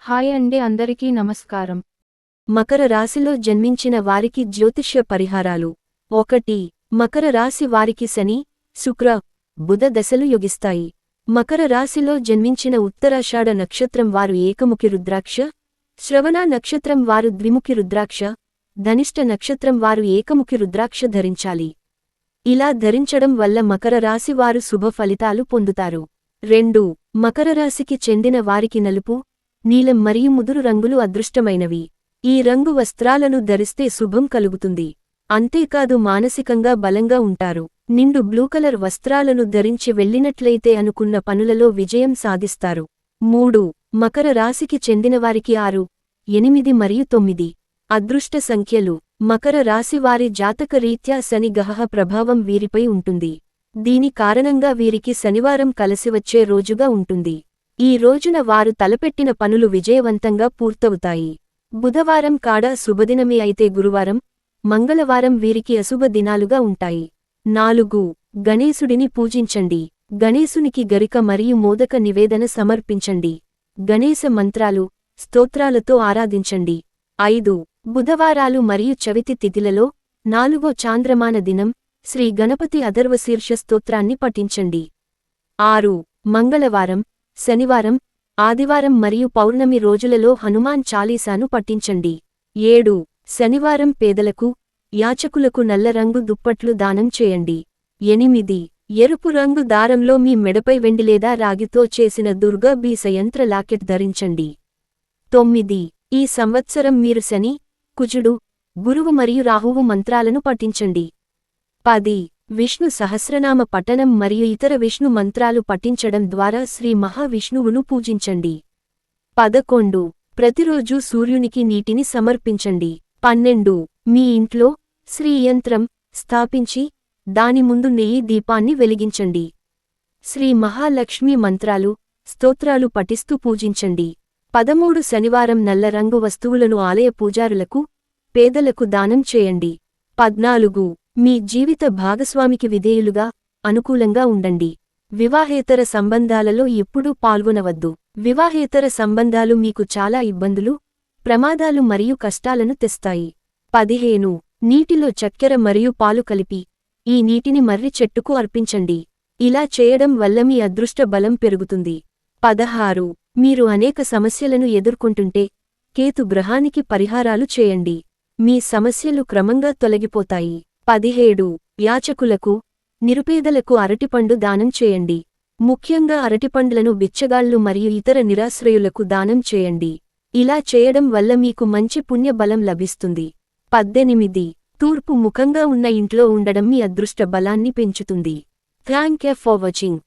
Hi అండి, అందరికీ నమస్కారం. మకర రాశిలో జన్మించిన వారికి జ్యోతిష్య పరిహారాలు. 1. మకర రాశి వారికి శని, శుక్ర, బుధ దశలు యోగిస్తాయి. మకర రాశిలో జన్మించిన ఉత్తరాషాఢ నక్షత్రం వారు ఏకముఖి రుద్రాక్ష, శ్రవణ నక్షత్రం వారు ద్విముఖి రుద్రాక్ష, ధనిష్ట నక్షత్రం వారు ఏకముఖి రుద్రాక్ష ధరించాలి. ఇలా ధరించడం వల్ల మకర రాశి వారు శుభ ఫలితాలు పొందుతారు. 2. మకర రాశికి చెందిన వారికి నలుపు, నీలం మరియు ముదురు రంగులు అదృష్టమైనవి. ఈ రంగు వస్త్రాలను ధరిస్తే శుభం కలుగుతుంది. అంతేకాదు మానసికంగా బలంగా ఉంటారు. నిండు బ్లూ కలర్ వస్త్రాలను ధరించి వెళ్ళినట్లయితే అనుకున్న పనులలో విజయం సాధిస్తారు. 3. మకర రాశికి చెందినవారికి 6, 8 మరియు 9 అదృష్ట సంఖ్యలు. మకర రాశి వారి జాతక రీత్యా శని గ్రహ ప్రభావం వీరిపై ఉంటుంది. దీని కారణంగా వీరికి శనివారం కలిసివచ్చే రోజుగా ఉంటుంది. ఈ రోజున వారు తలపెట్టిన పనులు విజయవంతంగా పూర్తవుతాయి. బుధవారం కాడా శుభదినమే అయితే గురువారం, మంగళవారం వీరికి అశుభ దినాలుగా ఉంటాయి. 4. గణేశుడిని పూజించండి. గణేశునికి గరిక మరియు మోదక నివేదన సమర్పించండి. గణేశ మంత్రాలు, స్తోత్రాలతో ఆరాధించండి. 5. బుధవారాలు మరియు చవితి తిథిలలో 4వ చాంద్రమాన దినం శ్రీ గణపతి అథర్వశీర్ష స్తోత్రాన్ని పఠించండి. 6. మంగళవారం, శనివారం, ఆదివారం మరియు పౌర్ణమి రోజులలో హనుమాన్ చాలీసాను పఠించండి. 7. శనివారం పేదలకు, యాచకులకు నల్ల రంగు దుప్పట్లు దానం చేయండి. 8. ఎరుపు రంగు దారంలో మీ మెడపై వెండి లేదా రాగితో చేసిన దుర్గా బీసయంత్ర లాకెట్ ధరించండి. 9. ఈ సంవత్సరం మీరు శని, కుజుడు, గురువు మరియు రాహువు మంత్రాలను పఠించండి. 10. విష్ణు సహస్రనామ పఠనం మరియు ఇతర విష్ణు మంత్రాలు పఠించడం ద్వారా శ్రీ మహావిష్ణువును పూజించండి. 11. ప్రతిరోజూ సూర్యునికి నీటిని సమర్పించండి. 12. మీ ఇంట్లో శ్రీ యంత్రం స్థాపించి దాని ముందు నెయ్యి దీపాన్ని వెలిగించండి. శ్రీ మహాలక్ష్మి మంత్రాలు, స్తోత్రాలు పఠిస్తూ పూజించండి. 13. శనివారం నల్ల రంగు వస్తువులను ఆలయ పూజారులకు, పేదలకు దానం చేయండి. 14. మీ జీవిత భాగస్వామికి విధేయులుగా, అనుకూలంగా ఉండండి. వివాహేతర సంబంధాలలో ఎప్పుడూ పాల్గొనవద్దు. వివాహేతర సంబంధాలు మీకు చాలా ఇబ్బందులు, ప్రమాదాలు మరియు కష్టాలను తెస్తాయి. 15. నీటిలో చక్కెర మరియు పాలు కలిపి ఈ నీటిని మర్రి చెట్టుకు అర్పించండి. ఇలా చేయడం వల్ల మీ అదృష్ట బలం పెరుగుతుంది. 16. మీరు అనేక సమస్యలను ఎదుర్కొంటుంటే కేతు గ్రహానికి పరిహారాలు చేయండి. మీ సమస్యలు క్రమంగా తొలగిపోతాయి. 17. యాచకులకు, నిరుపేదలకు అరటిపండు దానం చేయండి. ముఖ్యంగా అరటిపండ్లను బిచ్చగాళ్లు మరియు ఇతర నిరాశ్రయులకు దానం చేయండి. ఇలా చేయడం వల్ల మీకు మంచి పుణ్య బలం లభిస్తుంది. 18. తూర్పు ముఖంగా ఉన్న ఇంట్లో ఉండడం మీ అదృష్ట బలాన్ని పెంచుతుంది. Thank you for watching.